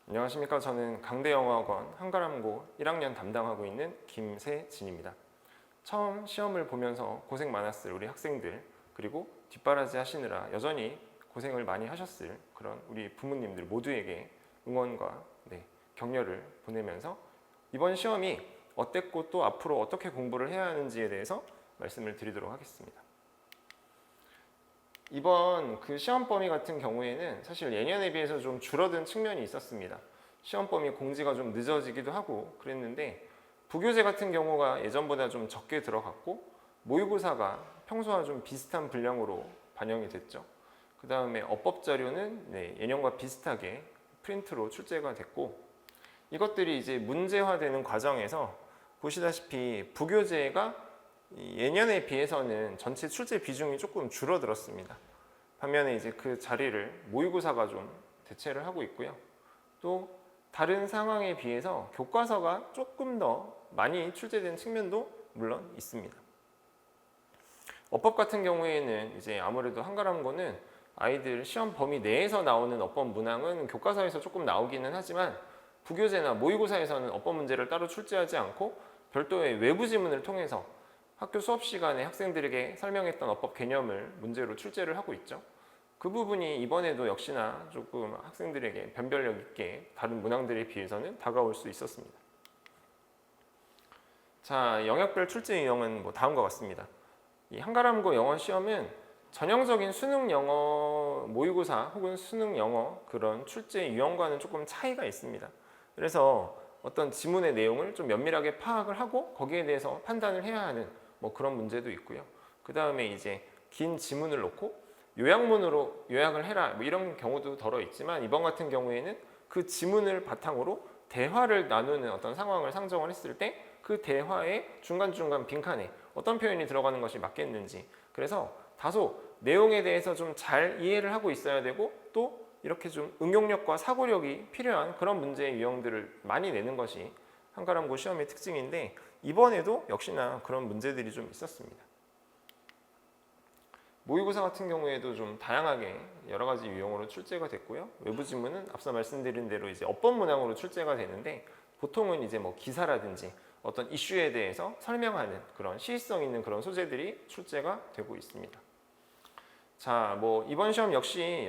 안녕하십니까. 저는 강대영어학원 한가람고 1학년 담당하고 있는 김세진입니다. 처음 시험을 보면서 고생 많았을 우리 학생들, 그리고 뒷바라지 하시느라 여전히 고생을 많이 하셨을 그런 우리 부모님들 모두에게 응원과 격려를 보내면서 이번 시험이 어땠고 또 앞으로 어떻게 공부를 해야 하는지에 대해서 말씀을 드리도록 하겠습니다. 이번 그 시험 범위 같은 경우에는 사실 예년에 비해서 좀 줄어든 측면이 있었습니다. 시험 범위 공지가 좀 늦어지기도 하고 그랬는데, 부교재 같은 경우가 예전보다 좀 적게 들어갔고 모의고사가 평소와 좀 비슷한 분량으로 반영이 됐죠. 그 다음에 어법 자료는 예년과 비슷하게 프린트로 출제가 됐고, 이것들이 이제 문제화되는 과정에서 보시다시피 부교재가 예년에 비해서는 전체 출제 비중이 조금 줄어들었습니다. 반면에 이제 그 자리를 모의고사가 좀 대체를 하고 있고요. 또 다른 상황에 비해서 교과서가 조금 더 많이 출제된 측면도 물론 있습니다. 어법 같은 경우에는 이제 아무래도 한가람고는 아이들 시험 범위 내에서 나오는 어법 문항은 교과서에서 조금 나오기는 하지만, 부교재나 모의고사에서는 어법 문제를 따로 출제하지 않고 별도의 외부 지문을 통해서 학교 수업 시간에 학생들에게 설명했던 어법 개념을 문제로 출제를 하고 있죠. 그 부분이 이번에도 역시나 조금 학생들에게 변별력 있게 다른 문항들에 비해서는 다가올 수 있었습니다. 자, 영역별 출제 유형은 다음과 같습니다. 이 한가람고 영어 시험은 전형적인 수능 영어 모의고사 혹은 수능 영어 그런 출제 유형과는 조금 차이가 있습니다. 그래서 어떤 지문의 내용을 좀 면밀하게 파악을 하고 거기에 대해서 판단을 해야 하는 그런 문제도 있고요. 그 다음에 이제 긴 지문을 놓고 요약문으로 요약을 해라 이런 경우도 덜어 있지만, 이번 같은 경우에는 그 지문을 바탕으로 대화를 나누는 어떤 상황을 상정을 했을 때 그 대화의 중간중간 빈칸에 어떤 표현이 들어가는 것이 맞겠는지, 그래서 다소 내용에 대해서 좀 잘 이해를 하고 있어야 되고 또 이렇게 좀 응용력과 사고력이 필요한 그런 문제의 유형들을 많이 내는 것이 한가람고 시험의 특징인데, 이번에도 역시나 그런 문제들이 좀 있었습니다. 모의고사 같은 경우에도 좀 다양하게 여러 가지 유형으로 출제가 됐고요. 외부 지문은 앞서 말씀드린 대로 이제 어법 문항으로 출제가 되는데, 보통은 이제 기사라든지 어떤 이슈에 대해서 설명하는 그런 시의성 있는 그런 소재들이 출제가 되고 있습니다. 자, 이번 시험 역시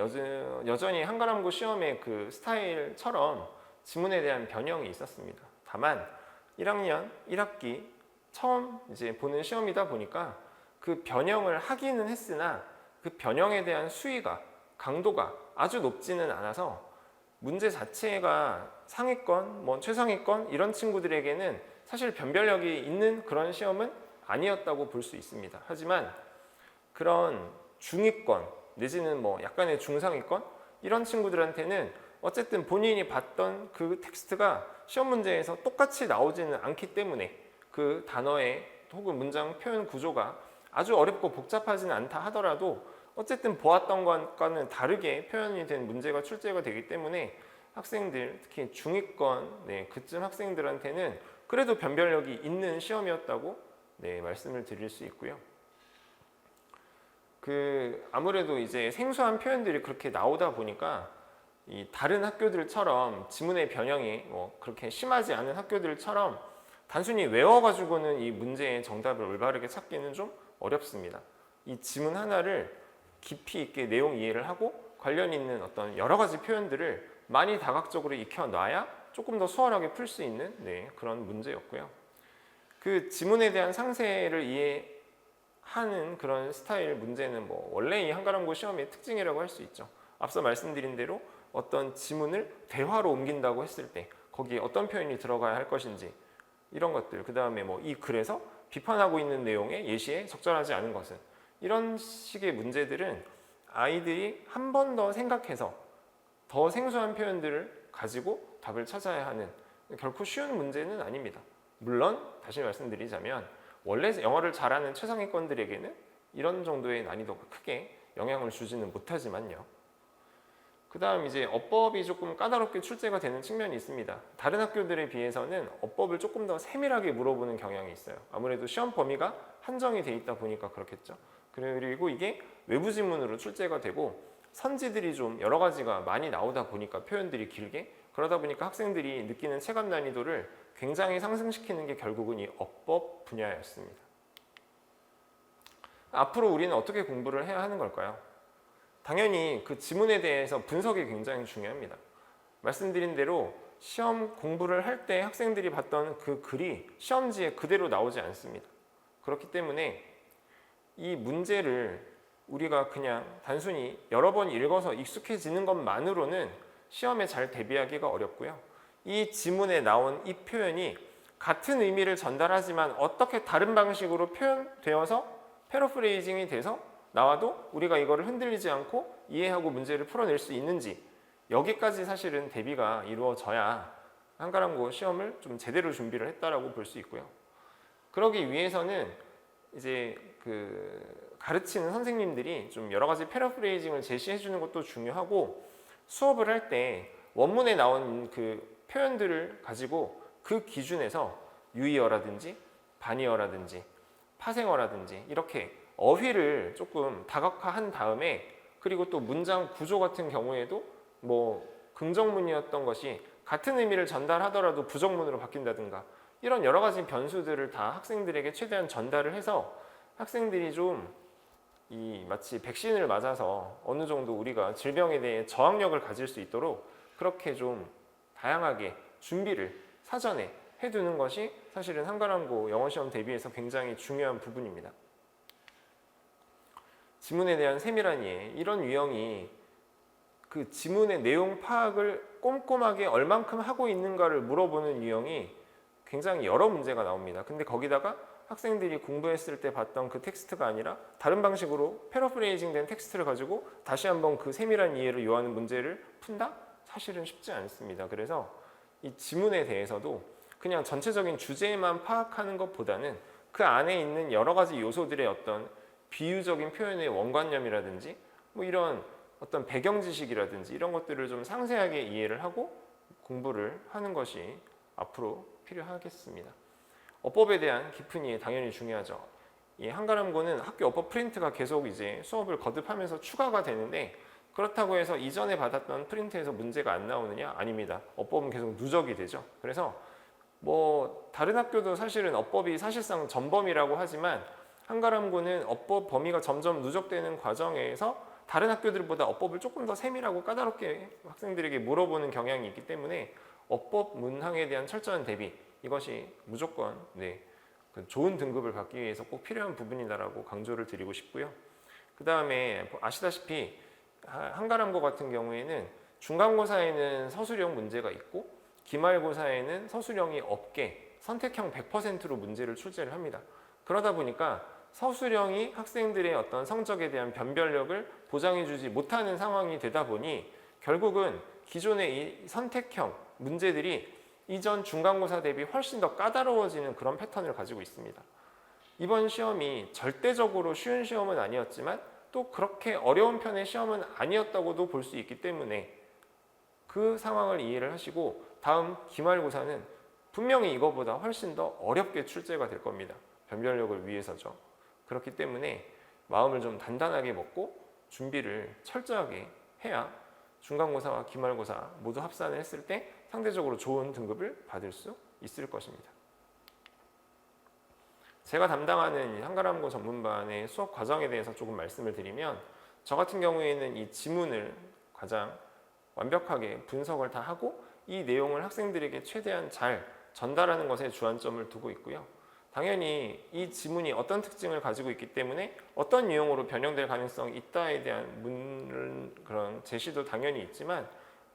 여전히 한가람고 시험의 그 스타일처럼 지문에 대한 변형이 있었습니다. 다만 1학년 1학기 처음 이제 보는 시험이다 보니까 그 변형을 하기는 했으나 그 변형에 대한 수위가 강도가 아주 높지는 않아서 문제 자체가 상위권, 최상위권 이런 친구들에게는 사실 변별력이 있는 그런 시험은 아니었다고 볼 수 있습니다. 하지만 그런 중위권 내지는 약간의 중상위권 이런 친구들한테는 어쨌든 본인이 봤던 그 텍스트가 시험 문제에서 똑같이 나오지는 않기 때문에 그 단어의 혹은 문장 표현 구조가 아주 어렵고 복잡하지는 않다 하더라도 어쨌든 보았던 것과는 다르게 표현이 된 문제가 출제가 되기 때문에 학생들, 특히 중위권 그쯤 학생들한테는 그래도 변별력이 있는 시험이었다고 말씀을 드릴 수 있고요. 아무래도 이제 생소한 표현들이 그렇게 나오다 보니까 이 다른 학교들처럼 지문의 변형이 그렇게 심하지 않은 학교들처럼 단순히 외워가지고는 이 문제의 정답을 올바르게 찾기는 좀 어렵습니다. 이 지문 하나를 깊이 있게 내용 이해를 하고 관련 있는 어떤 여러 가지 표현들을 많이 다각적으로 익혀놔야 조금 더 수월하게 풀 수 있는 그런 문제였고요. 그 지문에 대한 상세를 이해하는 그런 스타일 문제는 원래 이 한가람고 시험의 특징이라고 할 수 있죠. 앞서 말씀드린 대로 어떤 지문을 대화로 옮긴다고 했을 때 거기에 어떤 표현이 들어가야 할 것인지 이런 것들, 그 다음에 이 글에서 비판하고 있는 내용의 예시에 적절하지 않은 것은, 이런 식의 문제들은 아이들이 한 번 더 생각해서 더 생소한 표현들을 가지고 답을 찾아야 하는 결코 쉬운 문제는 아닙니다. 물론 다시 말씀드리자면 원래 영어를 잘하는 최상위권들에게는 이런 정도의 난이도가 크게 영향을 주지는 못하지만요. 그 다음 이제 어법이 조금 까다롭게 출제가 되는 측면이 있습니다. 다른 학교들에 비해서는 어법을 조금 더 세밀하게 물어보는 경향이 있어요. 아무래도 시험 범위가 한정이 돼 있다 보니까 그렇겠죠. 그리고 이게 외부 지문으로 출제가 되고 선지들이 좀 여러 가지가 많이 나오다 보니까 표현들이 길게 그러다 보니까 학생들이 느끼는 체감 난이도를 굉장히 상승시키는 게 결국은 이 어법 분야였습니다. 앞으로 우리는 어떻게 공부를 해야 하는 걸까요? 당연히 그 지문에 대해서 분석이 굉장히 중요합니다. 말씀드린 대로 시험 공부를 할 때 학생들이 봤던 그 글이 시험지에 그대로 나오지 않습니다. 그렇기 때문에 이 문제를 우리가 그냥 단순히 여러 번 읽어서 익숙해지는 것만으로는 시험에 잘 대비하기가 어렵고요. 이 지문에 나온 이 표현이 같은 의미를 전달하지만 어떻게 다른 방식으로 표현되어서 패러프레이징이 돼서 나와도 우리가 이거를 흔들리지 않고 이해하고 문제를 풀어낼 수 있는지 여기까지 사실은 대비가 이루어져야 한가람고 시험을 좀 제대로 준비를 했다라고 볼 수 있고요. 그러기 위해서는 이제 가르치는 선생님들이 좀 여러 가지 패러프레이징을 제시해 주는 것도 중요하고 수업을 할 때 원문에 나온 그 표현들을 가지고 그 기준에서 유의어라든지 반의어라든지 파생어라든지 이렇게 어휘를 조금 다각화한 다음에 그리고 또 문장 구조 같은 경우에도 뭐 긍정문이었던 것이 같은 의미를 전달하더라도 부정문으로 바뀐다든가 이런 여러 가지 변수들을 다 학생들에게 최대한 전달을 해서 학생들이 좀 마치 백신을 맞아서 어느 정도 우리가 질병에 대해 저항력을 가질 수 있도록 그렇게 좀 다양하게 준비를 사전에 해두는 것이 사실은 한가람고 영어시험 대비해서 굉장히 중요한 부분입니다. 지문에 대한 세밀한 이해, 이런 유형이 그 지문의 내용 파악을 꼼꼼하게 얼만큼 하고 있는가를 물어보는 유형이 굉장히 여러 문제가 나옵니다. 근데 거기다가 학생들이 공부했을 때 봤던 그 텍스트가 아니라 다른 방식으로 패러프레이징 된 텍스트를 가지고 다시 한번 그 세밀한 이해를 요하는 문제를 푼다? 사실은 쉽지 않습니다. 그래서 이 지문에 대해서도 그냥 전체적인 주제만 파악하는 것보다는 그 안에 있는 여러 가지 요소들의 어떤 비유적인 표현의 원관념이라든지 뭐 이런 어떤 배경 지식이라든지 이런 것들을 좀 상세하게 이해를 하고 공부를 하는 것이 앞으로 필요하겠습니다. 어법에 대한 깊은 이해 당연히 중요하죠. 이 한가람고는 학교 어법 프린트가 계속 이제 수업을 거듭하면서 추가가 되는데 그렇다고 해서 이전에 받았던 프린트에서 문제가 안 나오느냐? 아닙니다. 어법은 계속 누적이 되죠. 그래서 뭐 다른 학교도 사실은 어법이 사실상 전범이라고 하지만 한가람고는 어법 범위가 점점 누적되는 과정에서 다른 학교들보다 어법을 조금 더 세밀하고 까다롭게 학생들에게 물어보는 경향이 있기 때문에 어법 문항에 대한 철저한 대비 이것이 무조건 그 좋은 등급을 받기 위해서 꼭 필요한 부분이다라고 강조를 드리고 싶고요. 그 다음에 아시다시피 한가람고 같은 경우에는 중간고사에는 서술형 문제가 있고 기말고사에는 서술형이 없게 선택형 100%로 문제를 출제를 합니다. 그러다 보니까 서술형이 학생들의 어떤 성적에 대한 변별력을 보장해주지 못하는 상황이 되다 보니 결국은 기존의 이 선택형 문제들이 이전 중간고사 대비 훨씬 더 까다로워지는 그런 패턴을 가지고 있습니다. 이번 시험이 절대적으로 쉬운 시험은 아니었지만 또 그렇게 어려운 편의 시험은 아니었다고도 볼 수 있기 때문에 그 상황을 이해를 하시고 다음 기말고사는 분명히 이거보다 훨씬 더 어렵게 출제가 될 겁니다. 변별력을 위해서죠. 그렇기 때문에 마음을 좀 단단하게 먹고 준비를 철저하게 해야 중간고사와 기말고사 모두 합산을 했을 때 상대적으로 좋은 등급을 받을 수 있을 것입니다. 제가 담당하는 한가람고 전문반의 수업 과정에 대해서 조금 말씀을 드리면 저 같은 경우에는 이 지문을 가장 완벽하게 분석을 다 하고 이 내용을 학생들에게 최대한 잘 전달하는 것에 주안점을 두고 있고요. 당연히 이 지문이 어떤 특징을 가지고 있기 때문에 어떤 유형으로 변형될 가능성이 있다에 대한 그런 제시도 당연히 있지만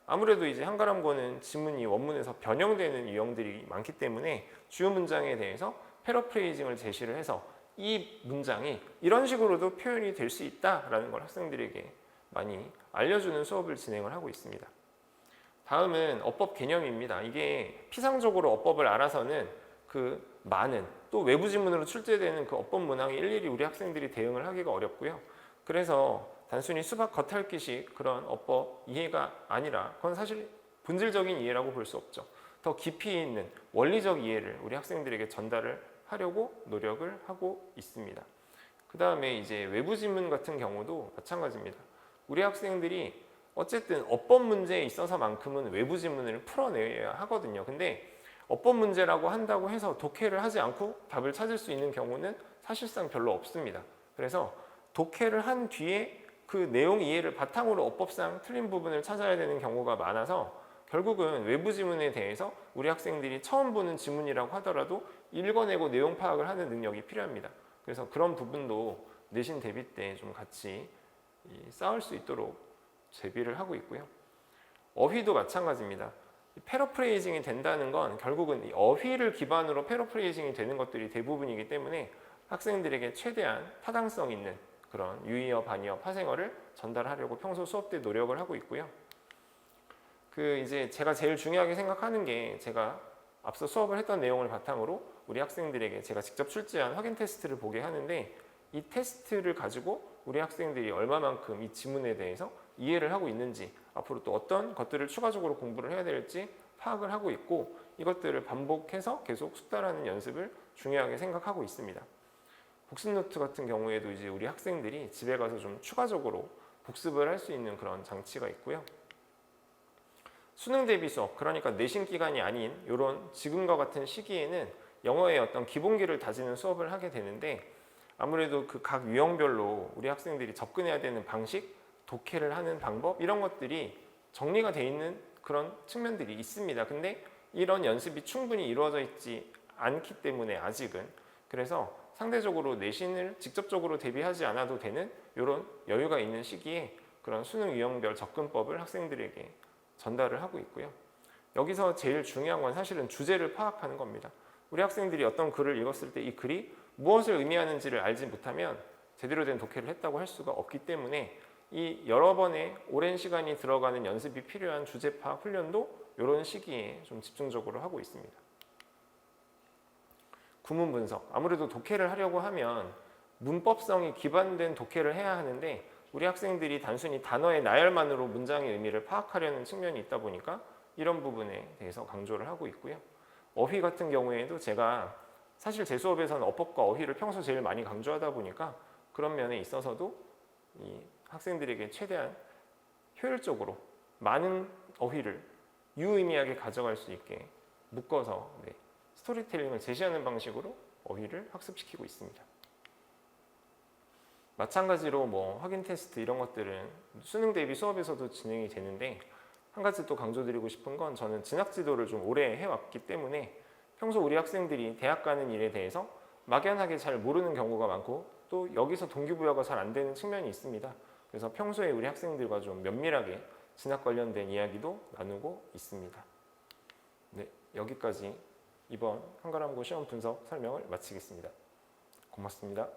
아무래도 이제 한가람고는 지문이 원문에서 변형되는 유형들이 많기 때문에 주요 문장에 대해서 패러프레이징을 제시를 해서 이 문장이 이런 식으로도 표현이 될 수 있다라는 걸 학생들에게 많이 알려주는 수업을 진행을 하고 있습니다. 다음은 어법 개념입니다. 이게 피상적으로 어법을 알아서는 그 많은 또 외부 지문으로 출제되는 그 어법 문항에 일일이 우리 학생들이 대응을 하기가 어렵고요. 그래서 단순히 수박 겉핥기식 그런 어법 이해가 아니라 그건 사실 본질적인 이해라고 볼 수 없죠. 더 깊이 있는 원리적 이해를 우리 학생들에게 전달을 하려고 노력을 하고 있습니다. 그 다음에 이제 외부 지문 같은 경우도 마찬가지입니다. 우리 학생들이 어쨌든 어법 문제에 있어서만큼은 외부 지문을 풀어내야 하거든요. 근데 어법 문제라고 한다고 해서 독해를 하지 않고 답을 찾을 수 있는 경우는 사실상 별로 없습니다. 그래서 독해를 한 뒤에 그 내용 이해를 바탕으로 어법상 틀린 부분을 찾아야 되는 경우가 많아서 결국은 외부 지문에 대해서 우리 학생들이 처음 보는 지문이라고 하더라도 읽어내고 내용 파악을 하는 능력이 필요합니다. 그래서 그런 부분도 내신 대비 때 좀 같이 쌓을 수 있도록 제비를 하고 있고요. 어휘도 마찬가지입니다. 패러프레이징이 된다는 건 결국은 이 어휘를 기반으로 패러프레이징이 되는 것들이 대부분이기 때문에 학생들에게 최대한 타당성 있는 그런 유의어, 반의어, 파생어를 전달하려고 평소 수업 때 노력을 하고 있고요. 이제 제가 제일 중요하게 생각하는 게 제가 앞서 수업을 했던 내용을 바탕으로 우리 학생들에게 제가 직접 출제한 확인 테스트를 보게 하는데 이 테스트를 가지고 우리 학생들이 얼마만큼 이 지문에 대해서 이해를 하고 있는지 앞으로 또 어떤 것들을 추가적으로 공부를 해야 될지 파악을 하고 있고 이것들을 반복해서 계속 숙달하는 연습을 중요하게 생각하고 있습니다. 복습 노트 같은 경우에도 이제 우리 학생들이 집에 가서 좀 추가적으로 복습을 할 수 있는 그런 장치가 있고요. 수능 대비 수업, 그러니까 내신 기간이 아닌 이런 지금과 같은 시기에는 영어의 어떤 기본기를 다지는 수업을 하게 되는데 아무래도 그 각 유형별로 우리 학생들이 접근해야 되는 방식, 독해를 하는 방법 이런 것들이 정리가 돼 있는 그런 측면들이 있습니다. 근데 이런 연습이 충분히 이루어져 있지 않기 때문에 아직은 그래서 상대적으로 내신을 직접적으로 대비하지 않아도 되는 이런 여유가 있는 시기에 그런 수능 유형별 접근법을 학생들에게 전달을 하고 있고요. 여기서 제일 중요한 건 사실은 주제를 파악하는 겁니다. 우리 학생들이 어떤 글을 읽었을 때 이 글이 무엇을 의미하는지를 알지 못하면 제대로 된 독해를 했다고 할 수가 없기 때문에 이 여러 번의 오랜 시간이 들어가는 연습이 필요한 주제 파악 훈련도 이런 시기에 좀 집중적으로 하고 있습니다. 구문 분석. 아무래도 독해를 하려고 하면 문법성이 기반된 독해를 해야 하는데 우리 학생들이 단순히 단어의 나열만으로 문장의 의미를 파악하려는 측면이 있다 보니까 이런 부분에 대해서 강조를 하고 있고요. 어휘 같은 경우에도 제가 사실 제 수업에서는 어법과 어휘를 평소 제일 많이 강조하다 보니까 그런 면에 있어서도 이 학생들에게 최대한 효율적으로 많은 어휘를 유의미하게 가져갈 수 있게 묶어서 스토리텔링을 제시하는 방식으로 어휘를 학습시키고 있습니다. 마찬가지로 확인 테스트 이런 것들은 수능 대비 수업에서도 진행이 되는데 한 가지 또 강조드리고 싶은 건 저는 진학 지도를 좀 오래 해왔기 때문에 평소 우리 학생들이 대학 가는 일에 대해서 막연하게 잘 모르는 경우가 많고 또 여기서 동기부여가 잘 안 되는 측면이 있습니다. 그래서 평소에 우리 학생들과 좀 면밀하게 진학 관련된 이야기도 나누고 있습니다. 네, 여기까지 이번 한가람고 시험 분석 설명을 마치겠습니다. 고맙습니다.